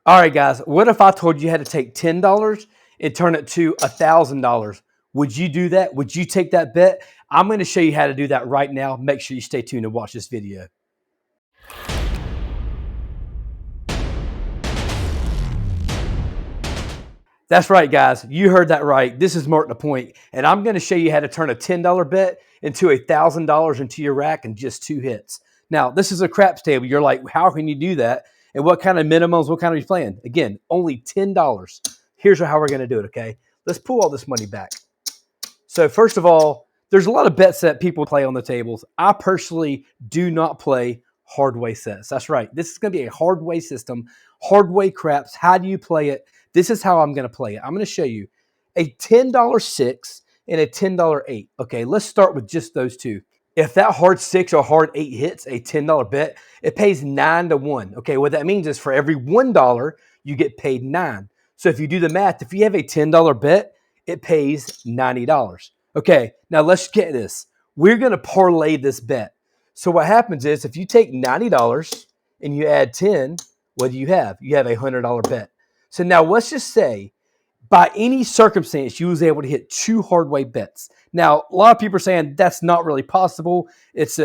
All right, guys, what if I told you had to take $10 and turn it to $1,000? Would you do that? Would you take that bet? I'm going to show you how to do that right now. Make sure you stay tuned and watch this video. That's right, guys. You heard that right. This is Mark the Point, and I'm going to show you how to turn a $10 bet into $1,000 into your rack in just 2 hits. Now, this is a craps table. You're like, how can you do that? And what kind of minimums? What kind of you playing? Again, only $10. Here's how we're going to do it, okay? Let's pull all this money back. So first of all, there's a lot of bets that people play on the tables. I personally do not play Hardway sets. That's right. This is going to be a Hardway system. Hardway craps. How do you play it? This is how I'm going to play it. I'm going to show you a $10 6 and a $10 8. Okay, let's start with just those two. If that hard 6 or hard 8 hits a $10 bet, it pays 9 to 1. Okay, what that means is for every $1, you get paid 9. So if you do the math, if you have a $10 bet, it pays $90. Okay, now let's get this. We're going to parlay this bet. So what happens is if you take $90 and you add 10, what do you have? You have a $100 bet. So now let's just say by any circumstance, you was able to hit 2 Hardway bets. Now, a lot of people are saying that's not really possible. It's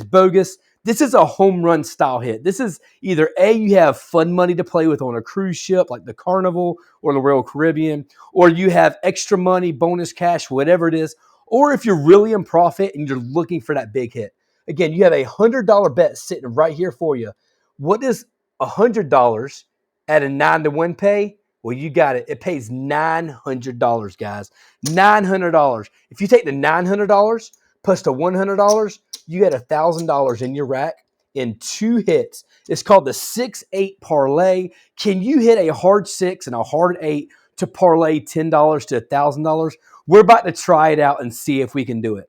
bogus. This is a home run style hit. This is either A, you have fun money to play with on a cruise ship like the Carnival or the Royal Caribbean, or you have extra money, bonus cash, whatever it is, or if you're really in profit and you're looking for that big hit. Again, you have a $100 bet sitting right here for you. What does $100 at a 9 to 1 pay? Well, you got it. It pays $900, guys. $900. If you take the $900 plus the $100, you get $1,000 in your rack in 2 hits. It's called the 6-8 parlay. Can you hit a hard 6 and a hard 8 to parlay $10 to $1,000? We're about to try it out and see if we can do it.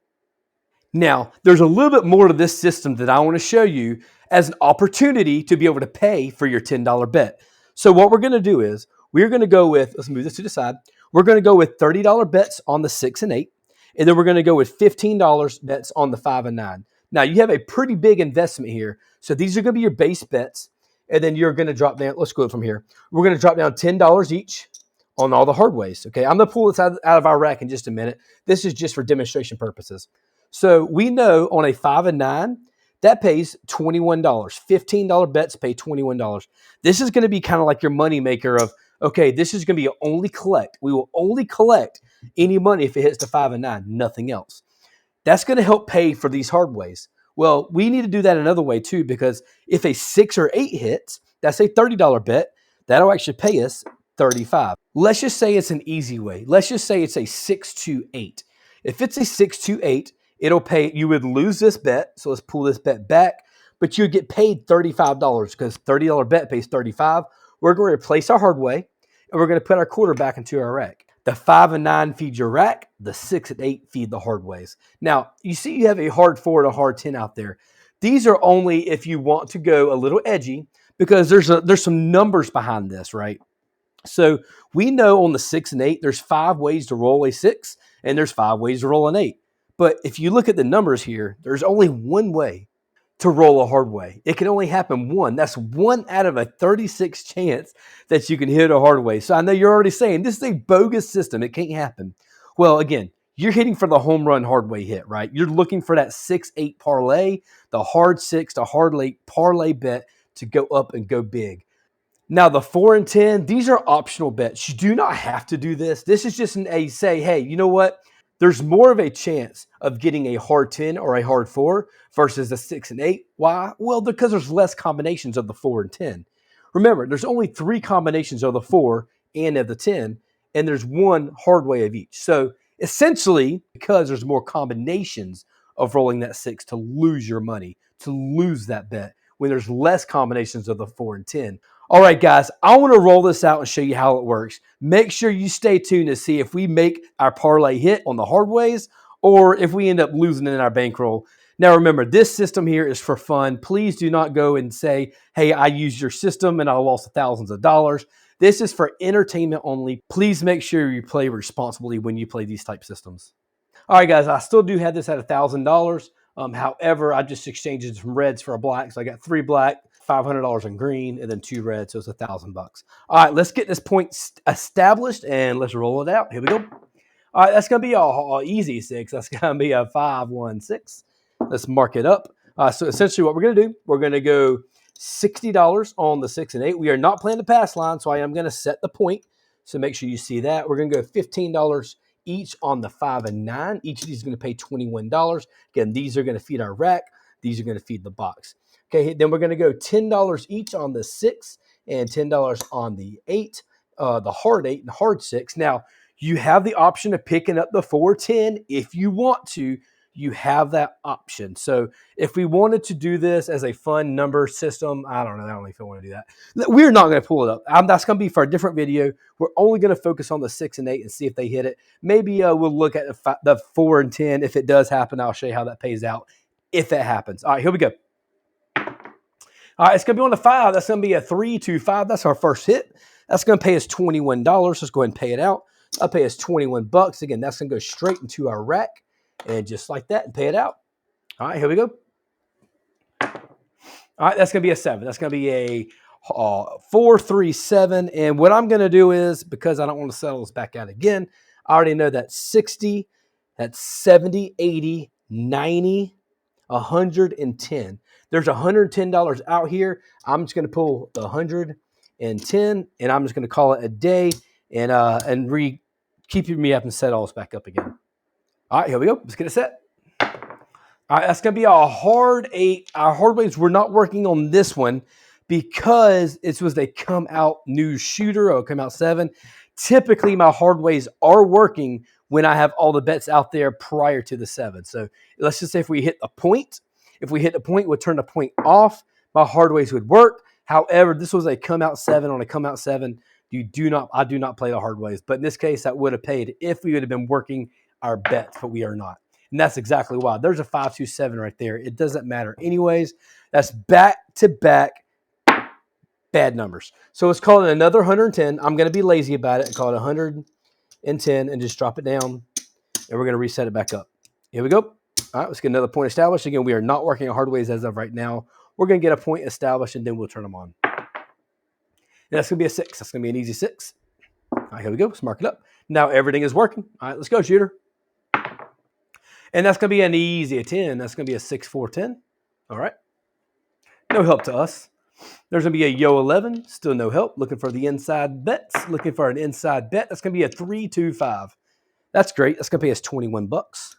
Now, there's a little bit more to this system that I want to show you as an opportunity to be able to pay for your $10 bet. So what we're going to do is we're going to go with, let's move this to the side. We're going to go with $30 bets on the 6 and 8, and then we're going to go with $15 bets on the 5 and 9. Now, you have a pretty big investment here. So these are going to be your base bets, and then you're going to drop down, let's go from here. We're going to drop down $10 each on all the Hardways, okay? I'm going to pull this out of our rack in just a minute. This is just for demonstration purposes. So we know on a 5 and 9, that pays $21. $15 bets pay $21. This is going to be kind of like your money maker of, okay, this is going to be only collect. We will only collect any money if it hits the 5 and 9, nothing else. That's going to help pay for these Hardways. Well, we need to do that another way too, because if a 6 or 8 hits, that's a $30 bet. That'll actually pay us $35. Let's just say it's an easy way. Let's just say it's a 6-8. If it's a 6-8, it'll pay, you would lose this bet. So let's pull this bet back, but you get paid $35 because $30 bet pays $35. We're going to replace our Hardway and we're going to put our quarter back into our rack. The 5 and 9 feed your rack. The 6 and 8 feed the Hardways. Now, you see you have a hard 4 and a hard 10 out there. These are only if you want to go a little edgy because there's some numbers behind this, right? So we know on the 6 and 8, there's 5 ways to roll a 6 and there's 5 ways to roll an 8. But if you look at the numbers here, there's only one way to roll a Hardway. It can only happen one. That's 1 out of a 36 chance that you can hit a Hardway. So I know you're already saying this is a bogus system. It can't happen. Well, again, you're hitting for the home run Hardway hit, right? You're looking for that 6-8 parlay, the hard 6 to hard 8 parlay bet to go up and go big. Now, the 4 and 10, these are optional bets. You do not have to do this. This is just a say, hey, you know what? There's more of a chance of getting a hard 10 or a hard 4 versus a 6 and 8. Why? Well, because there's less combinations of the 4 and 10. Remember, there's only 3 combinations of the 4 and of the 10, and there's 1 Hardway of each. So essentially, because there's more combinations of rolling that 6 to lose your money, to lose that bet, when there's less combinations of the 4 and 10. All right, guys, I want to roll this out and show you how it works. Make sure you stay tuned to see if we make our parlay hit on the Hardways or if we end up losing it in our bankroll. Now, remember, this system here is for fun. Please do not go and say, hey, I used your system and I lost thousands of dollars. This is for entertainment only. Please make sure you play responsibly when you play these type systems. All right, guys, I still do have this at $1,000. However, I just exchanged it from reds for a black. So I got 3 black, $500 in green, and then 2 red, so it's $1,000. All right, let's get this point established, and let's roll it out. Here we go. All right, that's going to be a easy 6. That's going to be a 5, 1, 6. Let's mark it up. So essentially what we're going to do, we're going to go $60 on the 6 and 8. We are not playing the pass line, so I am going to set the point. So make sure you see that. We're going to go $15 each on the 5 and 9. Each of these is going to pay $21. Again, these are going to feed our rack. These are going to feed the box. Okay, then we're going to go $10 each on the 6 and $10 on the 8, the hard 8 and hard 6. Now, you have the option of picking up the 410 if you want to. You have that option. So if we wanted to do this as a fun number system, I don't know if I want to do that. We're not going to pull it up. That's going to be for a different video. We're only going to focus on the 6 and 8 and see if they hit it. Maybe we'll look at the 4 and 10. If it does happen, I'll show you how that pays out if it happens. All right, here we go. All right, it's going to be on the 5. That's going to be a 3, 2, 5. That's our first hit. That's going to pay us $21. Let's go ahead and pay it out. I'll pay us $21. Again, that's going to go straight into our rack. And just like that, and pay it out. All right, here we go. All right, that's going to be a 7. That's going to be a 4, 3, 7. And what I'm going to do is, because I don't want to settle this back out again, I already know that 60, that's 70, 80, 90, 110. There's $110 out here. I'm just going to pull the 110, and I'm just going to call it a day and keep me up and set all this back up again. All right, here we go. Let's get it set. All right, that's going to be a hard 8. Our hardways, we're not working on this one because it was a come out new shooter or come out 7. Typically, my hardways are working when I have all the bets out there prior to the 7. So let's just say if we hit a point, we'll turn the point off. My hardways would work. However, this was a come out 7 on a come out 7. I do not play the hardways, but in this case, that would have paid if we would have been working our bets, but we are not. And that's exactly why. There's a 5, 2, 7 right there. It doesn't matter anyways. That's back-to-back bad numbers. So let's call it another 110. I'm going to be lazy about it and call it 110 and just drop it down. And we're going to reset it back up. Here we go. All right, let's get another point established. Again, we are not working on hardways as of right now. We're going to get a point established, and then we'll turn them on. And that's going to be a 6. That's going to be an easy 6. All right, here we go. Let's mark it up. Now everything is working. All right, let's go, shooter. And that's going to be an easy 10. That's going to be a 6, 4, 10. All right. No help to us. There's going to be a yo 11. Still no help. Looking for the inside bets. Looking for an inside bet. That's going to be a 3, 2, 5. That's great. That's going to pay us $21.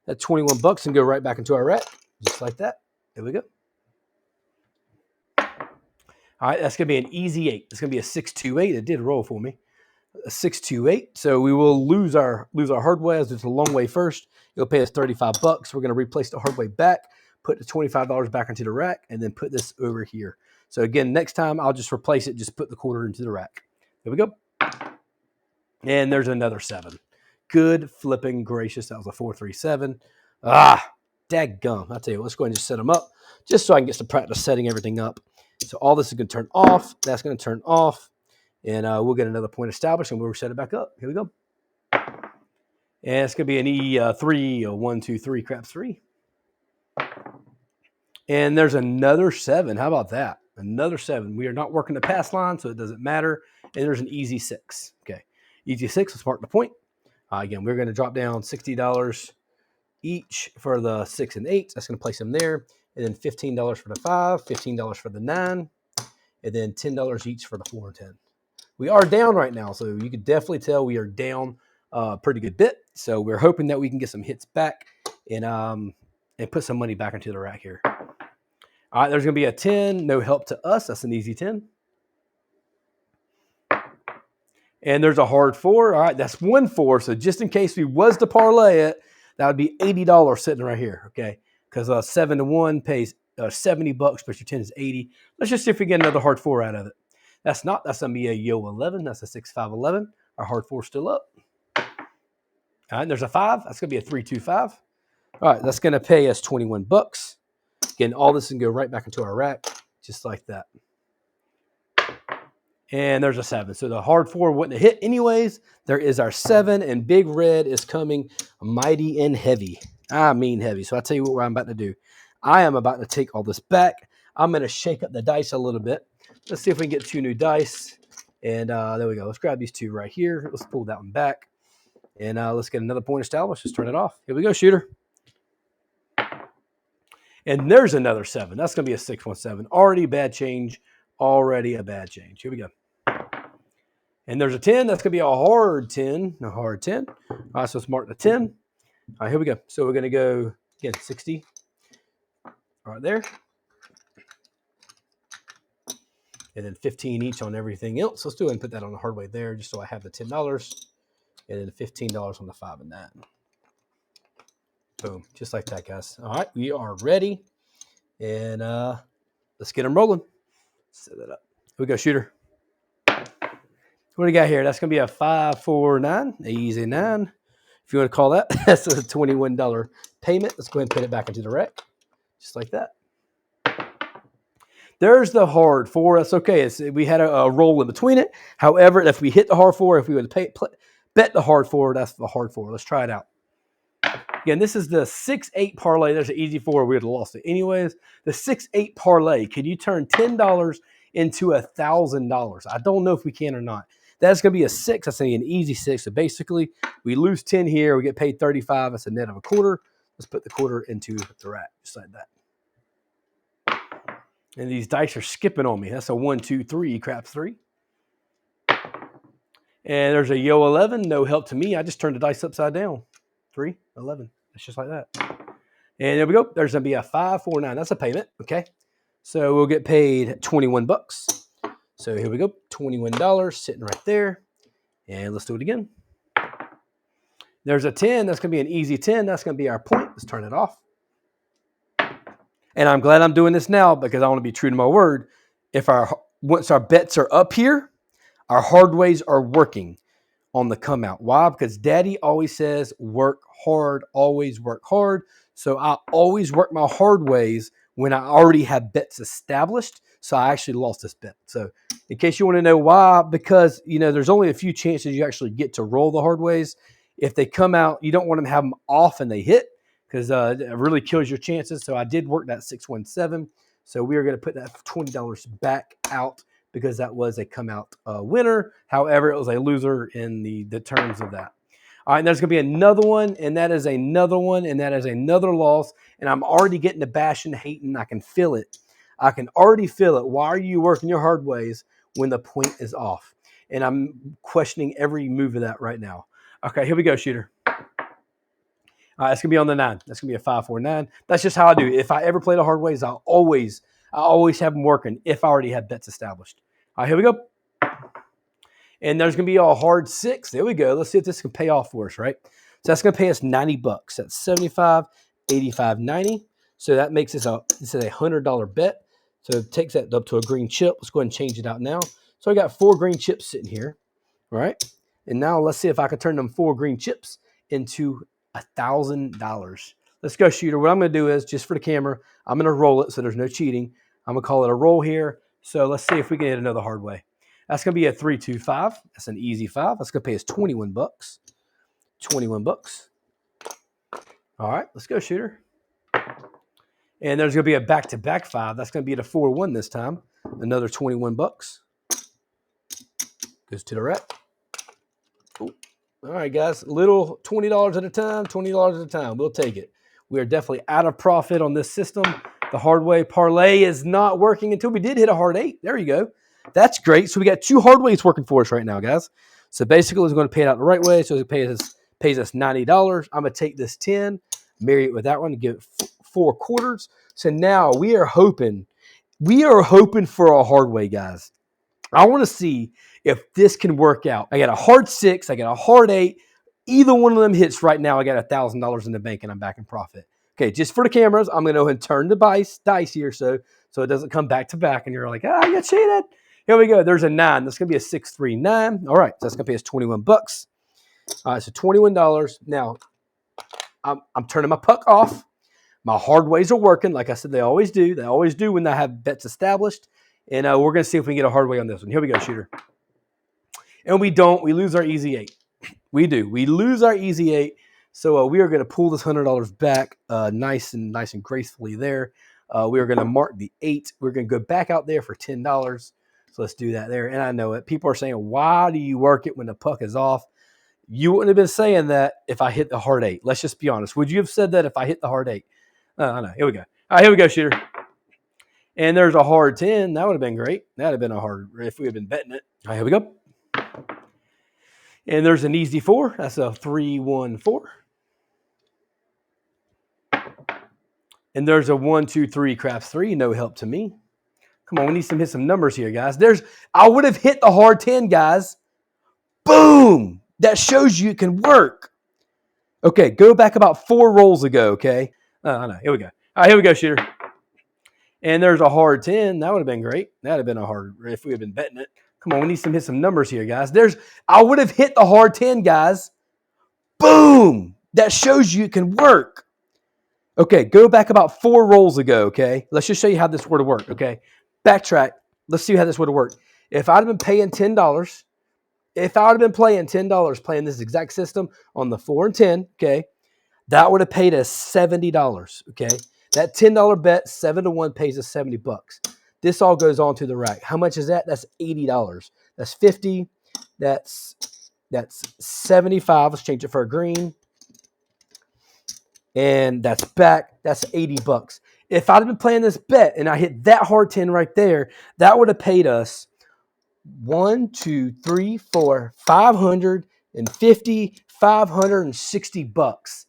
That $21 and go right back into our rack. Just like that. There we go. All right. That's going to be an easy 8. It's going to be a 6, 2, 8. It did roll for me. A 6, 2, 8. So we will lose our hardware as it's a long way first. It'll pay us $35. We're going to replace the hardware back, put the $25 back into the rack, and then put this over here. So again, next time I'll just replace it, just put the quarter into the rack. There we go. And there's another 7. Good flipping gracious. That was a 4, 3, 7. Dadgum. I'll tell you what, let's go ahead and just set them up just so I can get some practice setting everything up. So all this is going to turn off. That's going to turn off. And we'll get another point established, and we'll set it back up. Here we go. And it's going to be an E3, a 1, 2, 3, craps 3. And there's another 7. How about that? Another 7. We are not working the pass line, so it doesn't matter. And there's an easy 6. Okay. Easy 6. Let's mark the point. Again, we're going to drop down $60 each for the 6 and 8. That's going to place them there. And then $15 for the 5, $15 for the 9, and then $10 each for the 4 and 10. We are down right now, so you can definitely tell we are down a pretty good bit. So we're hoping that we can get some hits back and put some money back into the rack here. All right, there's going to be a 10. No help to us. That's an easy 10. And there's a hard 4. All right, that's 1 4. So just in case we was to parlay it, that would be $80 sitting right here, okay? Because 7 to 1 pays $70, but your 10 is 80. Let's just see if we get another hard 4 out of it. That's going to be a yo 11. That's a 6, 5, 11. Our hard 4 still up. All right, there's a 5. That's going to be a 3, 2, 5. All right, that's going to pay us $21. Again, all this can go right back into our rack, just like that. And there's a 7. So the hard 4 wouldn't have hit anyways. There is our 7, and Big Red is coming mighty and heavy. I mean heavy. So I'll tell you what I'm about to do. I am about to take all this back. I'm going to shake up the dice a little bit. Let's see if we can get 2 new dice. And there we go. Let's grab these 2 right here. Let's pull that one back. And let's get another point established. Let's turn it off. Here we go, shooter. And there's another 7. That's going to be a 617. Already a bad change. Already a bad change. Here we go. And there's a 10. That's going to be a hard 10. A hard 10. All right, so let's mark the 10. All right, here we go. So we're going to go, again, 60. Right there. And then 15 each on everything else. Let's do it and put that on the Hardway there just so I have the $10. And then $15 on the 5 and that. Boom. Just like that, guys. All right, we are ready. And let's get them rolling. Set that up. Here we go, shooter. What do we got here? That's going to be a 5, 4, 9. Easy 9. If you want to call that. That's a $21 payment. Let's go ahead and put it back into the rack. Just like that. There's the hard 4. That's okay. We had a roll in between it. However, if we hit the hard 4, if we would bet the hard 4, that's the hard 4. Let's try it out. Again, this is the 6-8 parlay. There's an easy 4. We would have lost it anyways. The 6-8 parlay. Can you turn $10 into $1,000? I don't know if we can or not. That's going to be a 6. That's going to be an easy 6. So basically, we lose 10 here. We get paid 35. That's a net of a quarter. Let's put the quarter into the rack, just like that. And these dice are skipping on me. That's a 1, 2, 3, craps 3. And there's a yo 11. No help to me. I just turned the dice upside down. 3, 11. It's just like that. And there we go. There's going to be a 5, 4, 9. That's a payment. Okay. So we'll get paid $21. So here we go. $21 sitting right there. And let's do it again. There's a 10. That's going to be an easy 10. That's going to be our point. Let's turn it off. And I'm glad I'm doing this now because I want to be true to my word. Once our bets are up here, our hardways are working on the come out. Why? Because Daddy always says work hard, always work hard. So I always work my hard ways when I already have bets established. So I actually lost this bet. So in case you want to know why, because there's only a few chances you actually get to roll the hard ways. If they come out, you don't want to have them off and they hit because it really kills your chances. So I did work that 617. So we are going to put that $20 back out because that was a come out winner. However, it was a loser in the terms of that. All right, and there's going to be another one, and that is another one, and that is another loss. And I'm already getting the bashing, hating. I can feel it. I can already feel it. Why are you working your hard ways when the point is off? And I'm questioning every move of that right now. Okay, here we go, shooter. All right, it's going to be on the 9. That's going to be a 5, 4, 9. That's just how I do it. If I ever play the hard ways, I always have them working if I already have bets established. All right, here we go. And there's going to be a hard 6. There we go. Let's see if this can pay off for us, right? So that's going to pay us $90. That's 75, 85, 90. So that makes this a $100 bet. So it takes that up to a green chip. Let's go ahead and change it out now. So I got 4 green chips sitting here, all right? And now let's see if I can turn them 4 green chips into $1,000. Let's go, shooter. What I'm going to do is, just for the camera, I'm going to roll it so there's no cheating. I'm going to call it a roll here. So let's see if we can hit another hard way. That's going to be a 3, 2, 5. That's an easy 5. That's going to pay us $21. $21. All right, let's go, shooter. And there's going to be a back-to-back 5. That's going to be at a 4, 1 this time. Another $21. Goes to the rack. Cool. All right, guys. Little $20 at a time, $20 at a time. We'll take it. We are definitely out of profit on this system. The Hardway parlay is not working until we did hit a hard 8. There you go. That's great. So we got 2 hardways working for us right now, guys. So basically, it's going to pay it out the right way. So it pays us $90. I'm going to take this 10, marry it with that one to give it 4 quarters. So now we are hoping for a hardway, guys. I want to see if this can work out. I got a hard 6. I got a hard 8. Either one of them hits right now. I got $1,000 in the bank and I'm back in profit. Okay, just for the cameras, I'm going to go ahead and turn the dice here so it doesn't come back to back and you're like, you got cheated. Here we go. There's a 9. That's going to be a 6, 3, 9. All right, so that's going to pay us $21. All right, so $21. Now, I'm turning my puck off. My hard ways are working. Like I said, they always do. They always do when I have bets established. And we're going to see if we can get a hard way on this one. Here we go, shooter. And we don't. We lose our easy 8. We do. We lose our easy 8. So we are going to pull this $100 back nice and gracefully there. We were going to mark the 8. We're going to go back out there for $10. So let's do that there. And I know it. People are saying, why do you work it when the puck is off? You wouldn't have been saying that if I hit the hard 8. Let's just be honest. Would you have said that if I hit the hard 8? I know. Here we go. All right, here we go, shooter. And there's a hard 10. That would have been great. That would have been a hard if we had been betting it. All right, here we go. And there's an easy 4. That's a 3-1-4. And there's a 1-2-3 craps 3. No help to me. Come on, we need to hit some numbers here, guys. I would have hit the hard 10, guys. Boom! That shows you it can work. Okay, go back about 4 rolls ago, okay? I know. Here we go. All right, here we go, shooter. And there's a hard 10. That would have been great. That would have been a hard if we had been betting it. Come on, we need to hit some numbers here, guys. I would have hit the hard 10, guys. Boom! That shows you it can work. Okay, go back about 4 rolls ago, okay? Let's just show you how this would have worked, okay? Backtrack. Let's see how this would have worked. If I'd have been paying $10, if I would have been playing $10, playing this exact system on the 4 and 10, okay, that would have paid us $70, okay? That $10 bet, 7-1, pays us $70. This all goes on to the rack. How much is that? That's $80. That's 50. That's 75. Let's change it for a green. And that's back. That's $80. If I'd have been playing this bet and I hit that hard 10 right there, that would have paid us 1, 2, 3, 4, 550, $560.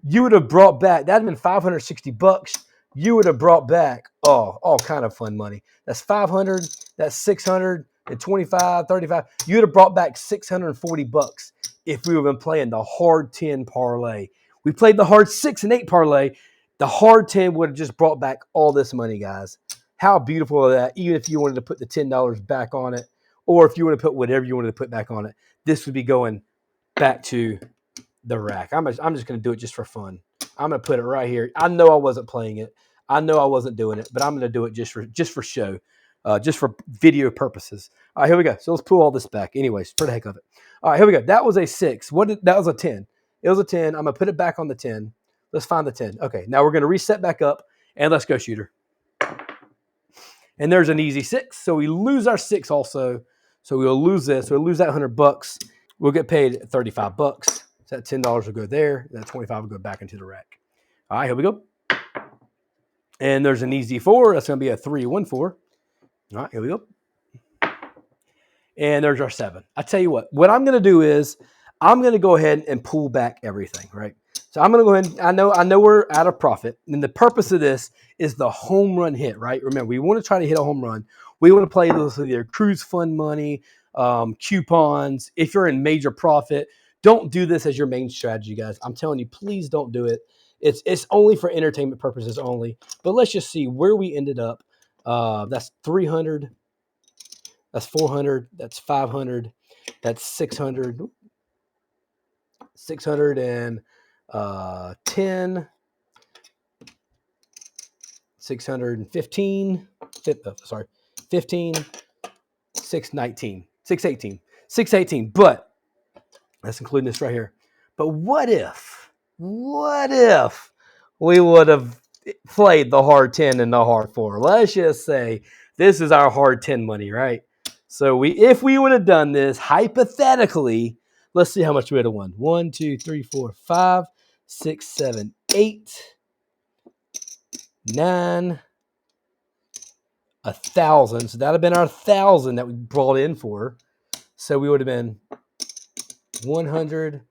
You would have brought back, that'd have been $560. You would have brought back all kind of fun money. That's 500, that's 625, 35. You would have brought back $640 if we would have been playing the hard 10 parlay. We played the hard 6 and 8 parlay. The hard 10 would have just brought back all this money, guys. How beautiful is that? Even if you wanted to put the $10 back on it, or if you want to put whatever you wanted to put back on it, this would be going back to the rack. I'm just going to do it just for fun. I'm going to put it right here. I know I wasn't playing it. I know I wasn't doing it, but I'm going to do it just for show, just for video purposes. All right, here we go. So let's pull all this back. Anyways, for the heck of it. All right, here we go. That was a 6. That was a 10. It was a 10. I'm going to put it back on the 10. Let's find the 10. Okay, now we're going to reset back up, and let's go, shooter. And there's an easy 6. So we lose our 6 also. So we'll lose this. We'll lose that $100. We'll get paid $35. So that $10 will go there. That $25 will go back into the rack. All right, here we go. And there's an easy 4. That's going to be a 3-1-4. All right, here we go. And there's our 7. I tell you what I'm going to do is I'm going to go ahead and pull back everything, right? So I'm going to go ahead. I know we're out of profit. And the purpose of this is the home run hit, right? Remember, we want to try to hit a home run. We want to play this with either cruise fund money, coupons. If you're in major profit, don't do this as your main strategy, guys. I'm telling you, please don't do it. It's only for entertainment purposes only. But let's just see where we ended up. That's 300. That's 400. That's 500. That's 600. 610. 615. 15. 619. 618. 618. But that's including this right here. But what if we would have played the hard 10 and the hard 4? Let's just say this is our hard 10 money, right? So if we would have done this hypothetically, let's see how much we would have won. 1, 2, 3, 4, 5, 6, 7, 8, 9, 1,000. So that would have been our 1,000 that we brought in for. So we would have been 100.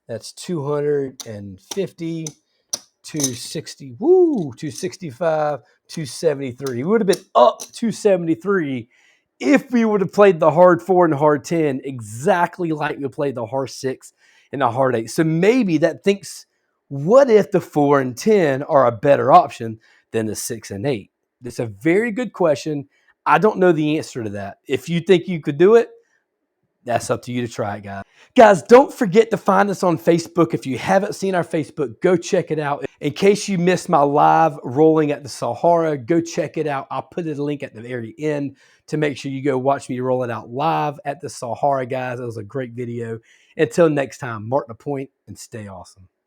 That's 250. 260. Woo! 265. 273. We would have been up 273 if we would have played the hard 4 and the hard 10 exactly like we played the hard 6 and the hard 8. So maybe that thinks, what if the 4 and 10 are a better option than the 6 and 8? That's a very good question. I don't know the answer to that. If you think you could do it, that's up to you to try it, guys. Guys, don't forget to find us on Facebook. If you haven't seen our Facebook, go check it out. In case you missed my live rolling at the Sahara, go check it out. I'll put a link at the very end to make sure you go watch me roll it out live at the Sahara, guys. It was a great video. Until next time, mark the point and stay awesome.